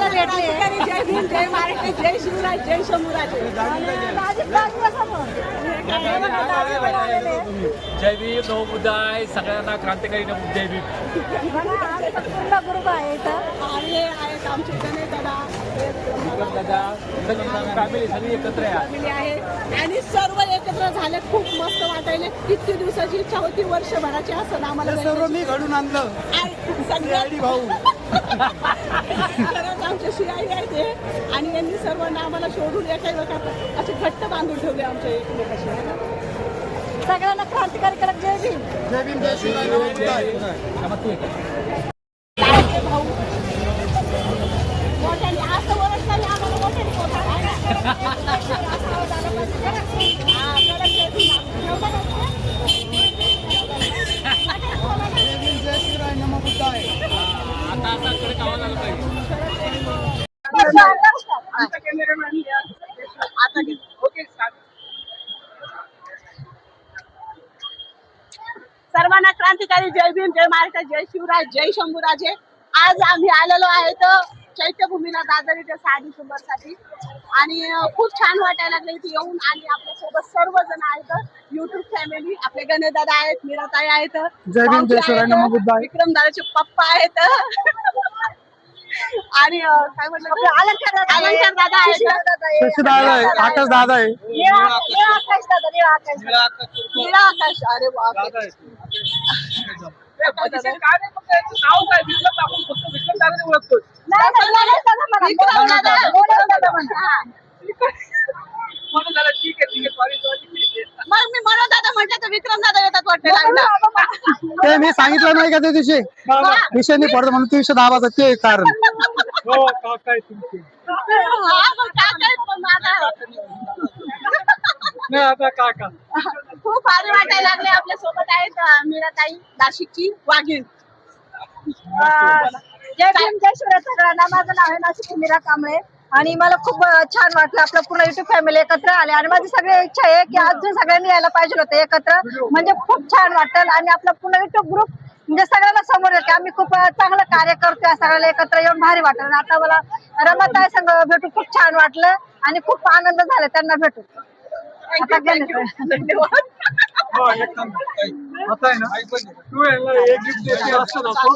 जय भीम, जय महाराष्ट्र, जय शिवराज, जय शंभूराजे. जय भीम नवमुद्दाय सगळ्यांना क्रांतिकारी जय भीम. ग्रुप आहे आणि आहेत आमचे गणेश दादा, फॅमिली सगळी एकत्र फॅमिली आहे आणि सर्व एकत्र झाले. खूप मस्त वाटायले. किती दिवसाची इच्छा होती, वर्षभराची असं आम्हाला सर्व मी घडून आणलं. सगळ्यात भाऊ खरंच आमच्या शिराई आहे ते. आणि यांनी सर्वांना आम्हाला शोधून एका असे घट्ट बांधून ठेवले आमच्या एकमेकाशी. सगळ्यांना क्रांतिकारी करत जय भीम. जय भीम, जय शिवराय, नमोबुद्धाय. भाऊ मोठ्याने असं ओळखताना आम्हाला मोठ्याने जय भीम, जय शिवराय, नमोबुद्धाय. आता असा कडक आवाज आला पाहिजे. सर्वांना क्रांतिकारी जय भीम, जय महाराष्ट्र, जय शिवराज, जय शंभूराजे. आज आम्ही आलेलो आहेत चैत्यभूमीला दादरीच्या 6 डिसेंबरसाठी आणि खूप छान वाटायला लागले इथे येऊन. आणि आपल्यासोबत सर्वजण आहेत, युट्यूब फॅमिली, आपले गणेश दादा आहेत, मीराताई आहेत, जय भीम, जय शिवराय, नमोबुद्धाय. विक्रम दादाचे पप्पा आहेत आणि काय म्हटलं अलंकार दादा आहेत, शशी दादा आहे, आकाश दादा आहे. आकाश दादा, नीळा आकाश. अरे बाप मग मी मनोज दादा म्हटलं तर विक्रम दादा येतात वाटतं. ते मी सांगितलं नाही का त्या दिवशी विषय नाही पडतो म्हणून 310 वाजता ते कारण. खूप भारी वाटायला लागले. आपल्या सोबत आहेत मीराताई, नाशिकची वाघीण. जय भीम, जय शिवराय सगळ्यांना. माझं नाव आहे नाशिक मीरा कांबळे आणि मला खूप छान वाटलं. आपलं पूर्ण युट्यूब फॅमिली एकत्र आले आणि माझी सगळी इच्छा आहे की अजून सगळ्यांनी यायला पाहिजे होतं एकत्र, म्हणजे खूप छान वाटेल. आणि आपला पूर्ण युट्यूब ग्रुप म्हणजे सगळ्यांना समोर येते. आम्ही खूप चांगलं कार्य करतोय, सगळ्याला एकत्र येऊन भारी वाटेल. आता मला रमाताई संग भेटून खूप छान वाटलं आणि खूप आनंद झाला त्यांना भेटून. आता धन्यवाद. आता आहे ना तू याला एक गिफ्ट देते असं नको.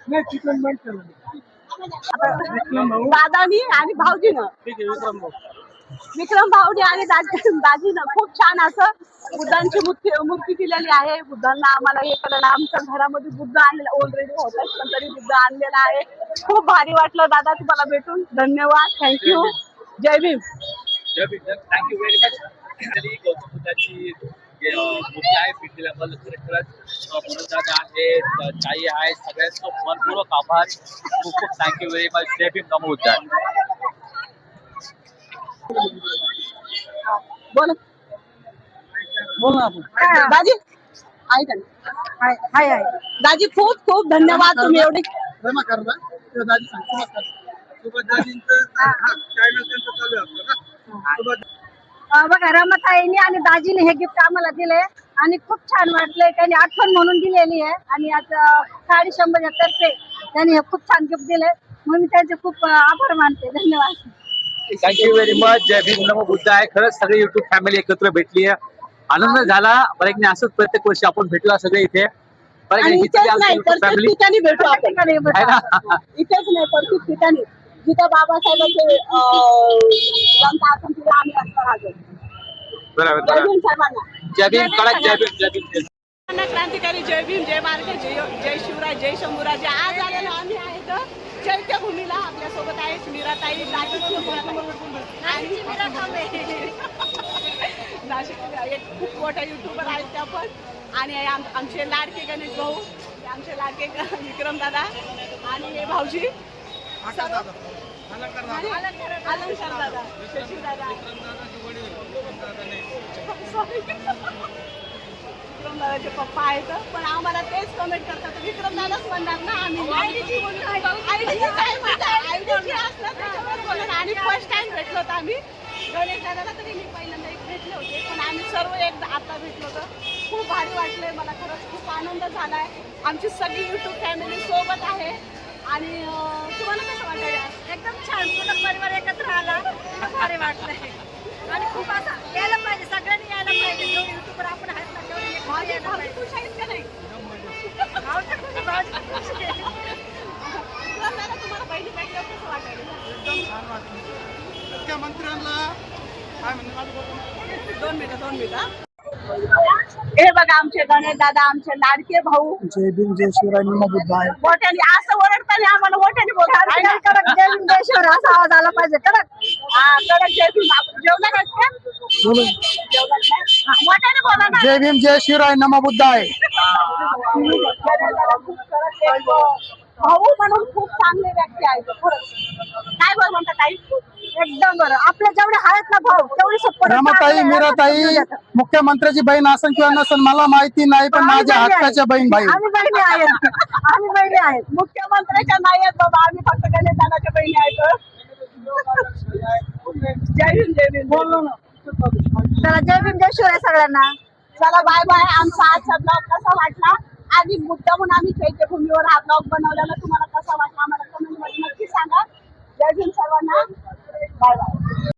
नाही चिकन बंद केलं दादानी आणि भाऊजीनं, विक्रम भाऊजी आणि दाजीनं खूप छान असं बुद्धांची मूर्ती दिलेली आहे. बुद्धांना आम्हाला हे कळलं. आमच्या घरामध्ये बुद्ध आणलेला ऑलरेडी होता, पण तरी बुद्ध आणलेला आहे. खूप भारी वाटलं दादा तुम्हाला भेटून. धन्यवाद, थँक्यू. जय Bhim. Thank you very much. Gautam बुद्धाची मूर्ती आहे भेटल्याबद्दल खरंच मनोज दादा आहेत, ताई आहेत, सगळ्यांचं मनपूर्वक आभार. खूप खूप थँक्यू व्हेरी मच. जय भीम नमोबुद्धाय. बोल बोल ना आपण. दाजी ऐका हाय हाय हाय दाजी, खूप खूप धन्यवाद. तुम्ही एवढी जमा करता ते दाजी सांगतो सोबत दाजींचं चॅनल त्यांचं चालू आहे आपलं ना सोबत. बघा रमाताईंनी आणि दाजीने हे गिफ्ट आम्हाला दिले आणि खूप छान वाटले. त्यांनी आठवण म्हणून दिलेली आहे आणि आज 6 डिसेंबर तर्फे त्यांनी हे खूप छान गिफ्ट दिले म्हणून त्यांचे खूप आभार मानते. धन्यवाद. Thank you very much. जय भीम नमोबुद्धाय. खरंच सगळी युट्यूब फॅमिली एकत्र भेटली आहे, आनंद झाला. बरं नाही असंच प्रत्येक वर्षी आपण भेटलो सगळे इथे. आणि इथेच नाही तर प्रत्येक ठिकाणी भेटू आपण. इथेच नाही प्रत्येक ठिकाणी जिथं बाबासाहेबांचे ग्रंथ असून तिथे आम्ही असणार आहोत. बरोबर. जय भीम सर्वांना. जय भीम कडक जय भीम. जय भीम. क्रांतिकारी जय भीम, जय महाराष्ट्र, जय शिवराय, जय शंभूराजे. आज आलेलो आम्ही आहेत चैत्यभूमीला. आपल्यासोबत आहेत मीराताई, नाशिकची एक खूप मोठा युट्यूबर आहेत त्या पण. आणि आमचे लाडके गणेश भाऊ, आमचे लाडके विक्रम दादा आणि हे भाऊजी अलंकार दादा, शशी दादा, विक्रम दादाचे पप्पा आहेत. पण आम्हाला तेच कमेंट करतात विक्रम दादाच म्हणणार ना आम्ही. आणि फर्स्ट टाइम भेटलो होतो आम्ही गणेश दादाला. तरी मी पहिल्यांदा भेटले होते, पण आम्ही सर्व एकदा आता भेटलो होतो. खूप भारी वाटलंय मला, खरंच खूप आनंद झालाय. आमची सगळी युट्यूब फॅमिली सोबत आहे. आणि तुम्हाला कसं वाटतंय आज? एकदम छान, पूर्ण परिवार एकत्र आला, खूप भारी वाटलंय. आणि खूप असं यायला पाहिजे, सगळ्यांनी यायला पाहिजे. जेवढे युट्यूबर आपण आहेत ना तेवढे एकत्र माझे यायला भाऊ पाहिजे. खुश आहेत का नाही? भावच्या खुशी, भावच्या खुशी. तुम्हाला पहिली भेटल्यावर कसं वाटायला? एकदम छान वाटलं. मुख्यमंत्र्यांना काय म्हणणार 2 मिनिटं. हे बघा आमचे गणेश दादा, आमचे लाडके भाऊ. जय भीम जय शिवराय निमा बुद्ध आहे. मोठ्याने असं ओरडताना आम्हाला मोठ्याने बोलतात. आणि कडक जय भीम जय शिवराय असा आवाज आला पाहिजे. कडक हा, कडक जय भीम. आपण जेवला का? बोलून जेवलात ना? हा, मोठ्याने बोला ना. जय भीम जय शिवराय नमा बुद्ध आहे. भाऊ म्हणून खूप चांगले व्यक्ती आहेत खरंच. काय बरं म्हणतात ताई? एकदम बरं. आपले जेवढे आहेत ना भाऊ तेवढे सपोर्ट. रमाताई मीराताई मुख्यमंत्र्याची बहीण असन किंवा नसन मला माहिती नाही, पण माझ्या हक्काच्या बहीण भाई. आम्ही बहिणी आहेत. आम्ही बहिणी आहेत. मुख्यमंत्र्याच्या नाही आहेत बाबा, आम्ही फक्त गणेश दादाच्या बहिणी आहेत. जय भीम जय भीम. बोललो ना. चला जय भीम जय शिवराय सगळ्यांना. चला बाय बाय. आमचा आजचा ब्लॉग कसा वाटला? आधी मुद्दा म्हणून आम्ही चैत्यभूमीवर हा ब्लॉग बनवलेला तुम्हाला